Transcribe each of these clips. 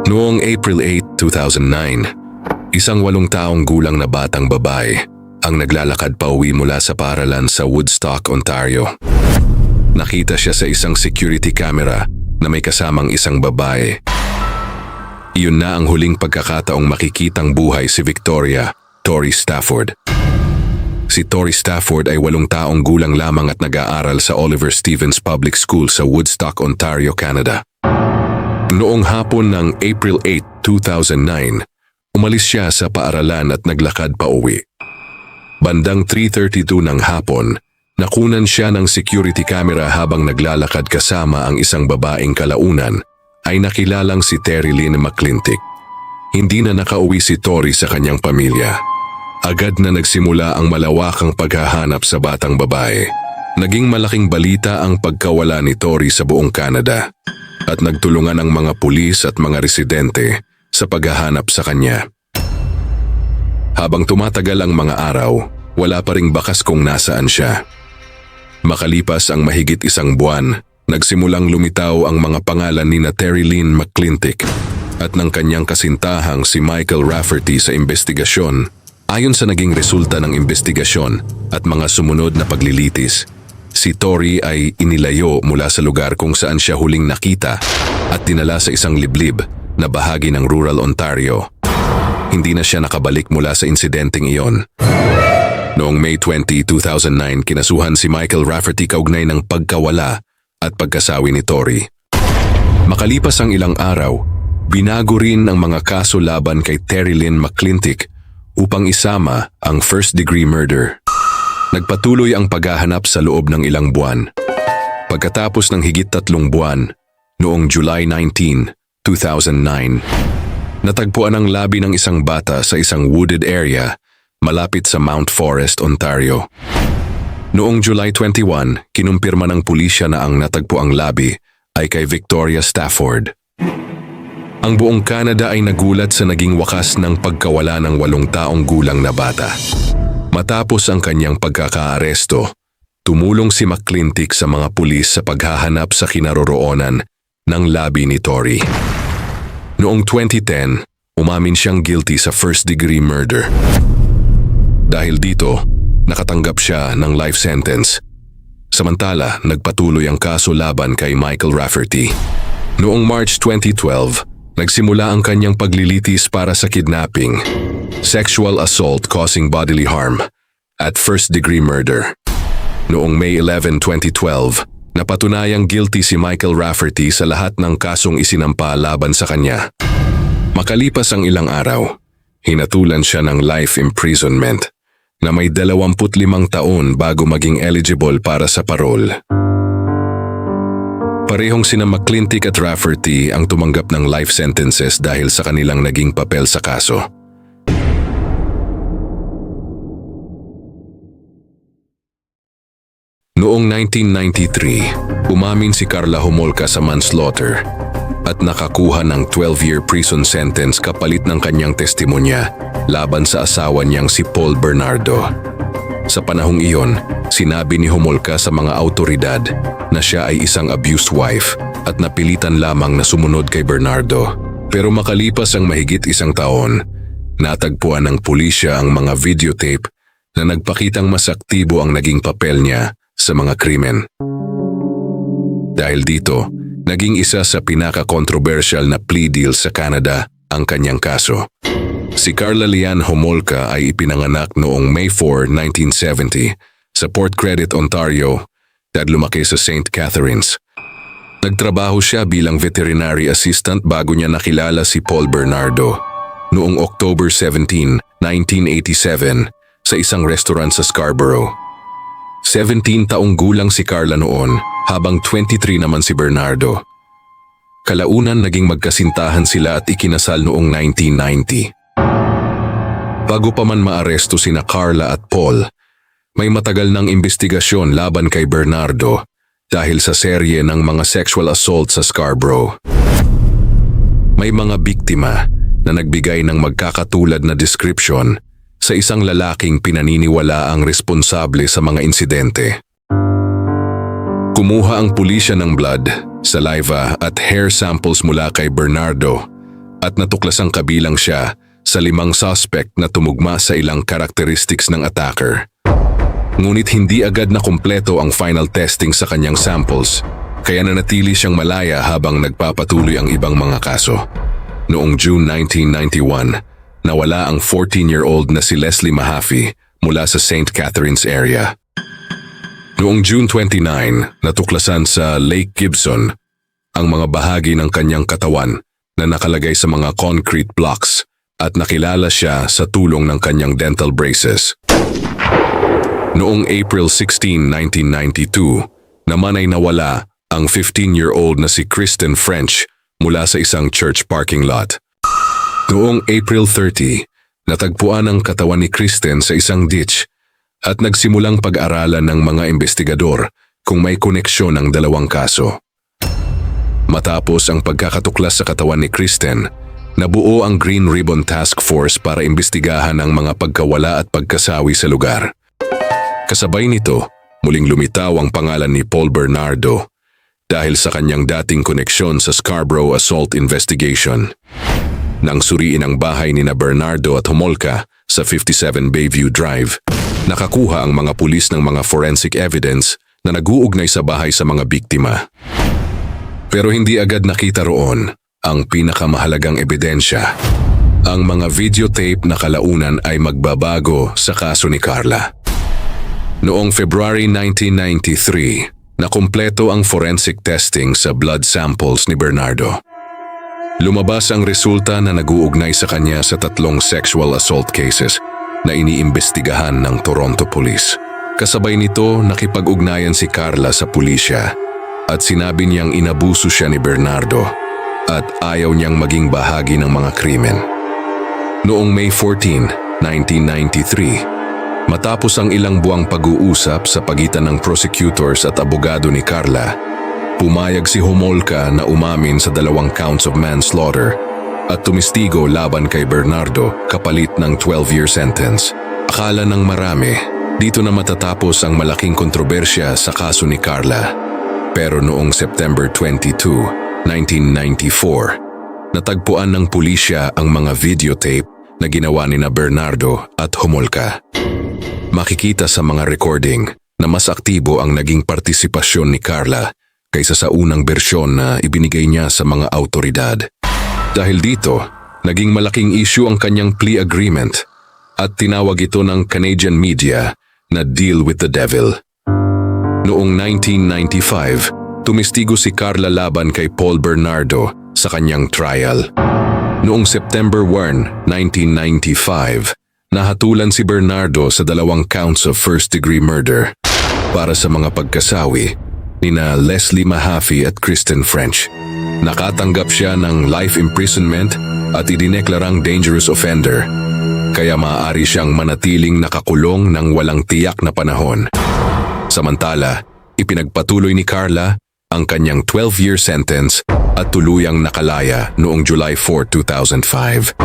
Noong April 8, 2009, isang 8 taong gulang na batang babae ang naglalakad pa uwi mula sa paaralan sa Woodstock, Ontario. Nakita siya sa isang security camera na may kasamang isang babae. Iyon na ang huling pagkakataong makikitang buhay si Victoria Tori Stafford. Si Tori Stafford ay 8 taong gulang lamang at nag-aaral sa Oliver Stevens Public School sa Woodstock, Ontario, Canada. Noong hapon ng April 8, 2009, umalis siya sa paaralan at naglakad pa uwi. Bandang 3:32 ng hapon, nakunan siya ng security camera habang naglalakad kasama ang isang babaeng kalaunan ay nakilalang si Terry Lynn McClintic. Hindi na nakauwi si Tori sa kanyang pamilya. Agad na nagsimula ang malawakang paghahanap sa batang babae. Naging malaking balita ang pagkawala ni Tori sa buong Canada at nagtulungan ang mga pulis at mga residente sa paghahanap sa kanya. Habang tumatagal ang mga araw, wala pa ring bakas kung nasaan siya. Makalipas ang mahigit 1 buwan, nagsimulang lumitaw ang mga pangalan ni Terry Lynn McClintic at ng kanyang kasintahang si Michael Rafferty sa investigasyon. Ayon sa naging resulta ng investigasyon at mga sumunod na paglilitis, si Tori ay inilayo mula sa lugar kung saan siya huling nakita at dinala sa isang liblib na bahagi ng rural Ontario. Hindi na siya nakabalik mula sa insidenteng iyon. Noong May 20, 2009, kinasuhan si Michael Rafferty kaugnay ng pagkawala at pagkasawi ni Tori. Makalipas ang ilang araw, binago rin ang mga kaso laban kay Terry Lynn McClintic upang isama ang first-degree murder. Nagpatuloy ang paghahanap sa loob ng ilang buwan. Pagkatapos ng higit 3 buwan, noong July 19, 2009, natagpuan ang labi ng isang bata sa isang wooded area malapit sa Mount Forest, Ontario. Noong July 21, kinumpirma ng pulisya na ang natagpuang labi ay kay Victoria Stafford. Ang buong Canada ay nagulat sa naging wakas ng pagkawala ng 8 taong gulang na bata. Matapos ang kanyang pagkakaaresto, tumulong si McClintic sa mga pulis sa paghahanap sa kinaroroonan ng labi ni Tori. Noong 2010, umamin siyang guilty sa first-degree murder. Dahil dito, nakatanggap siya ng life sentence. Samantala, nagpatuloy ang kaso laban kay Michael Rafferty. Noong March 2012, nagsimula ang kanyang paglilitis para sa kidnapping, sexual assault causing bodily harm, at first-degree murder. Noong May 11, 2012, napatunayang guilty si Michael Rafferty sa lahat ng kasong isinampa laban sa kanya. Makalipas ang ilang araw, hinatulan siya ng life imprisonment na may 25 taon bago maging eligible para sa parole. Parehong sina McClintic at Rafferty ang tumanggap ng life sentences dahil sa kanilang naging papel sa kaso. Noong 1993, umamin si Karla Homolka sa manslaughter at nakakuha ng 12-year prison sentence kapalit ng kanyang testimonya laban sa asawa niyang si Paul Bernardo. Sa panahong iyon, sinabi ni Homolka sa mga awtoridad na siya ay isang abused wife at napilitan lamang na sumunod kay Bernardo. Pero makalipas ang mahigit 1 taon, natagpuan ng pulisya ang mga videotape na nagpakitang mas aktibo ang naging papel niya sa mga krimen. Dahil dito, naging isa sa pinaka-controversial na plea deal sa Canada ang kanyang kaso. Si Karla Lian Homolka ay ipinanganak noong May 4, 1970 sa Port Credit, Ontario at lumaki sa St. Catharines. Nagtrabaho siya bilang veterinary assistant bago niya nakilala si Paul Bernardo noong October 17, 1987 sa isang restaurant sa Scarborough. 17 taong gulang si Karla noon habang 23 naman si Bernardo. Kalaunan naging magkasintahan sila at ikinasal noong 1990. Bago pa man maaresto sina Karla at Paul, may matagal ng investigasyon laban kay Bernardo dahil sa serye ng mga sexual assault sa Scarborough. May mga biktima na nagbigay ng magkakatulad na description sa isang lalaking pinaniniwala ang responsable sa mga insidente. Kumuha ang pulisya ng blood, saliva at hair samples mula kay Bernardo at natuklasang kabilang siya sa 5 suspect na tumugma sa ilang characteristics ng attacker. Ngunit hindi agad na kumpleto ang final testing sa kanyang samples, kaya nanatili siyang malaya habang nagpapatuloy ang ibang mga kaso. Noong June 1991, nawala ang 14-year-old na si Leslie Mahaffey mula sa St. Catharines area. Noong June 29, natuklasan sa Lake Gibson ang mga bahagi ng kanyang katawan na nakalagay sa mga concrete blocks at nakilala siya sa tulong ng kanyang dental braces. Noong April 16, 1992, naman ay nawala ang 15-year-old na si Kristen French mula sa isang church parking lot. Noong April 30, natagpuan ang katawan ni Kristen sa isang ditch at nagsimulang pag-aralan ng mga investigador kung may koneksyon ang dalawang kaso. Matapos ang pagkakatuklas sa katawan ni Kristen, nabuo ang Green Ribbon Task Force para imbestigahan ang mga pagkawala at pagkasawi sa lugar. Kasabay nito, muling lumitaw ang pangalan ni Paul Bernardo dahil sa kanyang dating koneksyon sa Scarborough Assault Investigation. Nang suriin ang bahay ni na Bernardo at Homolka sa 57 Bayview Drive, nakakuha ang mga pulis ng mga forensic evidence na nag-uugnay sa bahay sa mga biktima. Pero hindi agad nakita roon ang pinakamahalagang ebidensya. Ang mga videotape na kalaunan ay magbabago sa kaso ni Carla. Noong February 1993, nakumpleto ang forensic testing sa blood samples ni Bernardo. Lumabas ang resulta na nag-uugnay sa kanya sa 3 sexual assault cases na iniimbestigahan ng Toronto Police. Kasabay nito, nakipag-ugnayan si Carla sa pulisya at sinabi niyang inabuso siya ni Bernardo at ayaw niyang maging bahagi ng mga krimen. Noong May 14, 1993, matapos ang ilang buwang pag-uusap sa pagitan ng prosecutors at abogado ni Carla, pumayag si Homolka na umamin sa 2 counts of manslaughter at tumistigo laban kay Bernardo kapalit ng 12-year sentence. Akala ng marami, dito na matatapos ang malaking kontrobersya sa kaso ni Carla. Pero noong September 22, 1994, natagpuan ng pulisya ang mga videotape na ginawa ni na Bernardo at Homolka. Makikita sa mga recording na mas aktibo ang naging partisipasyon ni Carla kaysa sa unang bersyon na ibinigay niya sa mga autoridad. Dahil dito, naging malaking issue ang kanyang plea agreement at tinawag ito ng Canadian media na Deal with the Devil. Noong 1995, tumistigo si Carla laban kay Paul Bernardo sa kanyang trial. Noong September 1, 1995, nahatulan si Bernardo sa 2 counts of first-degree murder para sa mga pagkasawi nina Leslie Mahaffey at Kristen French. Nakatanggap siya ng life imprisonment at idineklarang dangerous offender, kaya maaari siyang manatiling nakakulong ng walang tiyak na panahon. Samantala, ipinagpatuloy ni Carla ang kanyang 12-year sentence at tuluyang nakalaya noong July 4, 2005.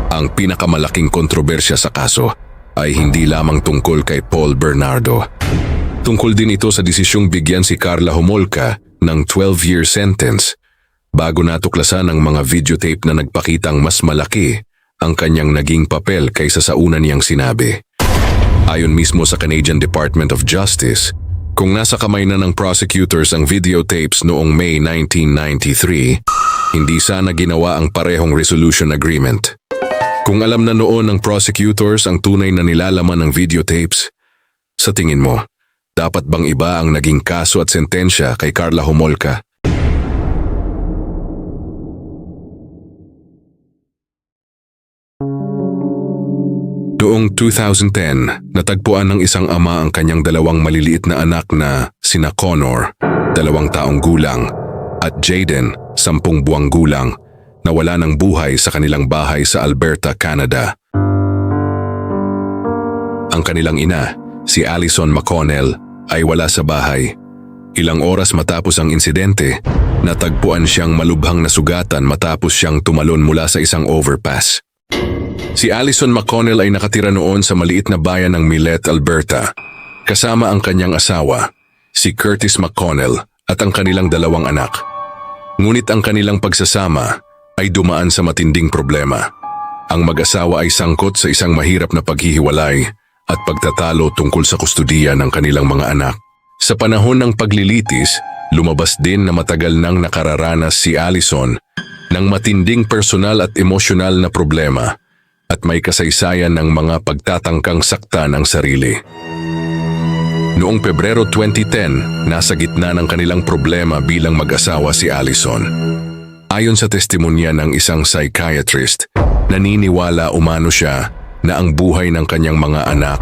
Ang pinakamalaking kontrobersya sa kaso ay hindi lamang tungkol kay Paul Bernardo. Tungkol din ito sa desisyong bigyan si Carla Homolka ng 12-year sentence bago natuklasan ang mga videotape na nagpakitang mas malaki ang kanyang naging papel kaysa sa una niyang sinabi. Ayon mismo sa Canadian Department of Justice, kung nasa kamay na ng prosecutors ang videotapes noong May 1993, hindi sana ginawa ang parehong resolution agreement. Kung alam na noon ng prosecutors ang tunay na nilalaman ng videotapes, sa tingin mo, dapat bang iba ang naging kaso at sentensya kay Carla Homolka? Noong 2010, natagpuan ng isang ama ang kanyang 2 maliliit na anak na sina Connor, 2 taong gulang, at Jaden, 10 buwang gulang, na wala ng buhay sa kanilang bahay sa Alberta, Canada. Ang kanilang ina, si Allison McConnell, ay wala sa bahay. Ilang oras matapos ang insidente, natagpuan siyang malubhang nasugatan matapos siyang tumalon mula sa isang overpass. Si Allison McConnell ay nakatira noon sa maliit na bayan ng Millet, Alberta, kasama ang kanyang asawa, si Curtis McConnell, at ang kanilang 2 anak. Ngunit ang kanilang pagsasama ay dumaan sa matinding problema. Ang mag-asawa ay sangkot sa isang mahirap na paghihiwalay at pagtatalo tungkol sa kustudiya ng kanilang mga anak. Sa panahon ng paglilitis, lumabas din na matagal nang nakararanas si Allison ng matinding personal at emosyonal na problema at may kasaysayan ng mga pagtatangkang saktan ang sarili. Noong Pebrero 2010, nasa gitna ng kanilang problema bilang mag-asawa si Allison. Ayon sa testimonya ng isang psychiatrist, naniniwala umano siya na ang buhay ng kanyang mga anak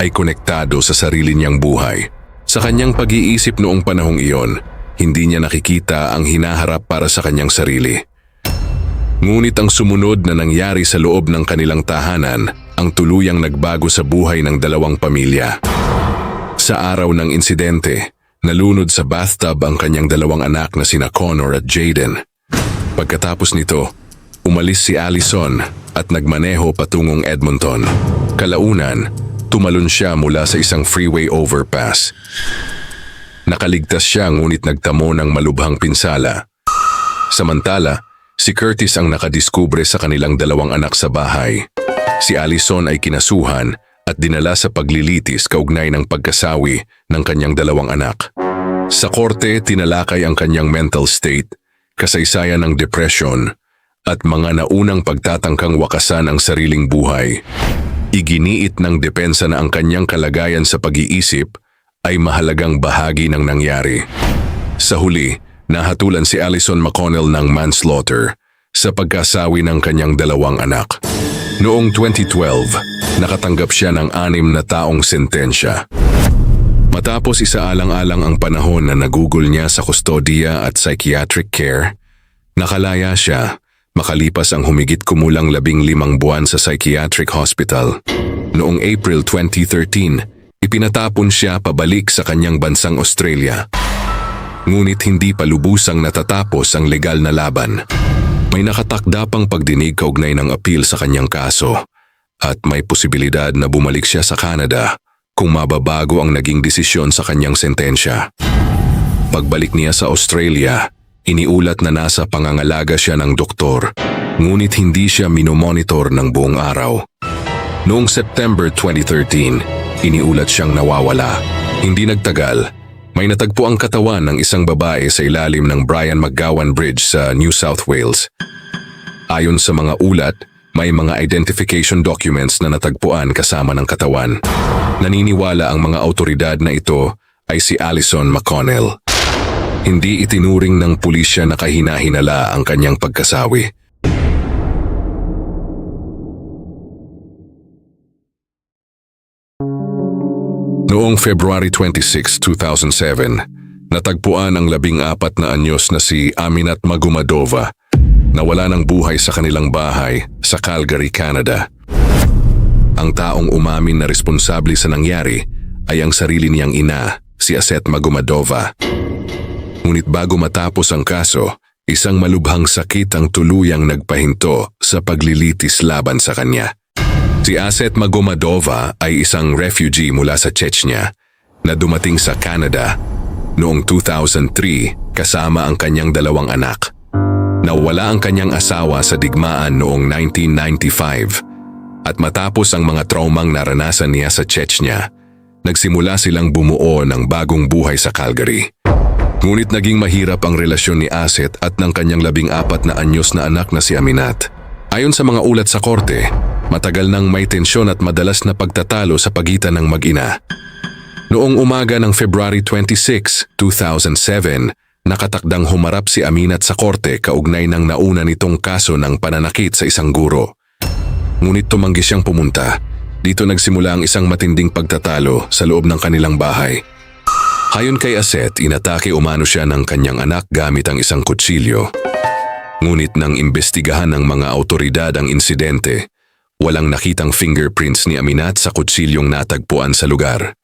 ay konektado sa sarili niyang buhay. Sa kanyang pag-iisip noong panahong iyon, hindi niya nakikita ang hinaharap para sa kanyang sarili. Ngunit ang sumunod na nangyari sa loob ng kanilang tahanan ang tuluyang nagbago sa buhay ng dalawang pamilya. Sa araw ng insidente, nalunod sa bathtub ang kanyang dalawang anak na sina Connor at Jaden. Pagkatapos nito, umalis si Allison at nagmaneho patungong Edmonton. Kalaunan, tumalon siya mula sa isang freeway overpass. Nakaligtas siya ngunit nagtamo ng malubhang pinsala. Samantala, si Curtis ang nakadiskubre sa kanilang dalawang anak sa bahay. Si Allison ay kinasuhan at dinala sa paglilitis kaugnay ng pagkasawi ng kanyang dalawang anak. Sa korte, tinalakay ang kanyang mental state, kasaysayan ng depression, at mga naunang pagtatangkang wakasan ang sariling buhay. Iginiit ng depensa na ang kanyang kalagayan sa pag-iisip ay mahalagang bahagi ng nangyari. Sa huli, nahatulan si Allison McConnell ng manslaughter sa pagkasawi ng kanyang dalawang anak. Noong 2012, nakatanggap siya ng 6 na taong sentensya. Matapos isaalang-alang ang panahon na nagugol niya sa kustodiya at psychiatric care, nakalaya siya makalipas ang humigit kumulang 15 buwan sa psychiatric hospital. Noong April 2013, ipinatapon siya pabalik sa kanyang bansang Australia. Ngunit hindi pa lubusang natatapos ang legal na laban. May nakatakda pang pagdinig kaugnay ng appeal sa kanyang kaso at may posibilidad na bumalik siya sa Canada kung mababago ang naging desisyon sa kanyang sentensya. Pagbalik niya sa Australia, iniulat na nasa pangangalaga siya ng doktor, ngunit hindi siya minomonitor ng buong araw. Noong September 2013, iniulat siyang nawawala. Hindi nagtagal, may natagpo ang katawan ng isang babae sa ilalim ng Brian McGowan Bridge sa New South Wales. Ayon sa mga ulat, may mga identification documents na natagpuan kasama ng katawan. Naniniwala ang mga autoridad na ito ay si Allison McConnell. Hindi itinuring ng pulisya na kahina-hinala ang kanyang pagkasawi. Noong February 26, 2007, natagpuan ang 14 na anyos na si Aminat Magomadova na wala ng buhay sa kanilang bahay sa Calgary, Canada. Ang taong umamin na responsable sa nangyari ay ang sarili niyang ina, si Aset Magomadova. Ngunit bago matapos ang kaso, isang malubhang sakit ang tuluyang nagpahinto sa paglilitis laban sa kanya. Si Aset Magomadova ay isang refugee mula sa Chechnya na dumating sa Canada noong 2003 kasama ang kanyang dalawang anak. Nawala ang kanyang asawa sa digmaan noong 1995 at matapos ang mga traumang naranasan niya sa Chechnya, nagsimula silang bumuo ng bagong buhay sa Calgary. Ngunit naging mahirap ang relasyon ni Aset at ng kanyang 14 na anyos na anak na si Aminat. Ayon sa mga ulat sa korte, matagal nang may tensyon at madalas na pagtatalo sa pagitan ng mag-ina. Noong umaga ng February 26, 2007, nakatakdang humarap si Aminat sa korte kaugnay ng nauna nitong kaso ng pananakit sa isang guro. Ngunit tumanggi siyang pumunta. Dito nagsimula ang isang matinding pagtatalo sa loob ng kanilang bahay. Ayon kay Aset, inatake umano siya ng kanyang anak gamit ang isang kutsilyo. Ngunit nang imbestigahan ng mga autoridad ang insidente, walang nakitang fingerprints ni Aminat sa kutsilyong natagpuan sa lugar.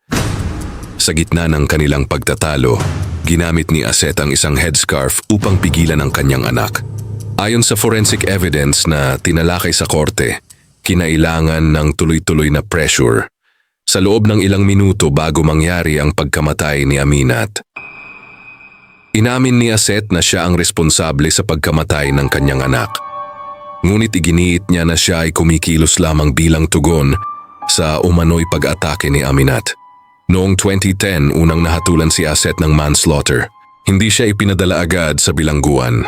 Sa gitna ng kanilang pagtatalo, ginamit ni Aset ang isang headscarf upang pigilan ang kanyang anak. Ayon sa forensic evidence na tinalakay sa korte, kinailangan ng tuloy-tuloy na pressure sa loob ng ilang minuto bago mangyari ang pagkamatay ni Aminat. Inamin ni Aset na siya ang responsable sa pagkamatay ng kanyang anak. Ngunit iginiit niya na siya ay kumikilos lamang bilang tugon sa umano'y pag-atake ni Aminat. Noong 2010, unang nahatulan si Aset ng manslaughter. Hindi siya ipinadala agad sa bilangguan.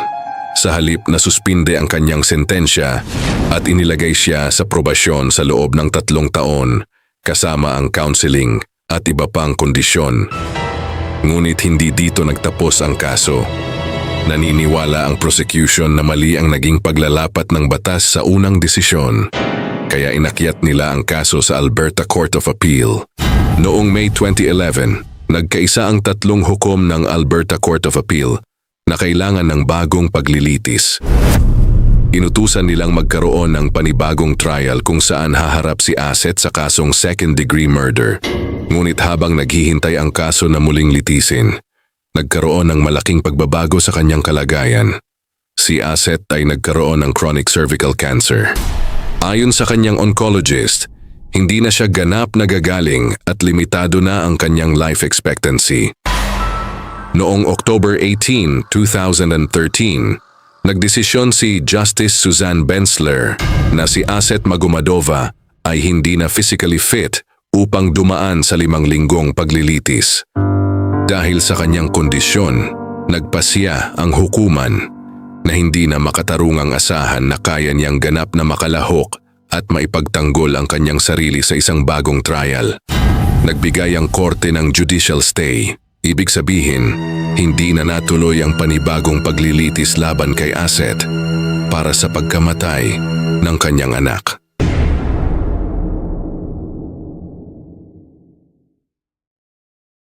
Sa halip na suspinde ang kanyang sentensya at inilagay siya sa probasyon sa loob ng 3 taon kasama ang counseling at iba pang kondisyon. Ngunit hindi dito nagtapos ang kaso. Naniniwala ang prosecution na mali ang naging paglalapat ng batas sa unang desisyon, kaya inakyat nila ang kaso sa Alberta Court of Appeal. Noong May 2011, nagkaisa ang 3 hukom ng Alberta Court of Appeal na kailangan ng bagong paglilitis. Inutusan nilang magkaroon ng panibagong trial kung saan haharap si Aset sa kasong second-degree murder. Ngunit habang naghihintay ang kaso na muling litisin, nagkaroon ng malaking pagbabago sa kanyang kalagayan. Si Aset ay nagkaroon ng chronic cervical cancer. Ayon sa kanyang oncologist, hindi na siya ganap na gagaling at limitado na ang kanyang life expectancy. Noong October 18, 2013, nagdesisyon si Justice Suzanne Bensler na si Aset Magomadova ay hindi na physically fit upang dumaan sa 5 linggong paglilitis. Dahil sa kanyang kondisyon, nagpasya ang hukuman na hindi na makatarungang asahan na kaya niyang ganap na makalahok at maipagtanggol ang kanyang sarili sa isang bagong trial. Nagbigay ang korte ng judicial stay. Ibig sabihin, hindi na natuloy ang panibagong paglilitis laban kay Aset para sa pagkamatay ng kanyang anak.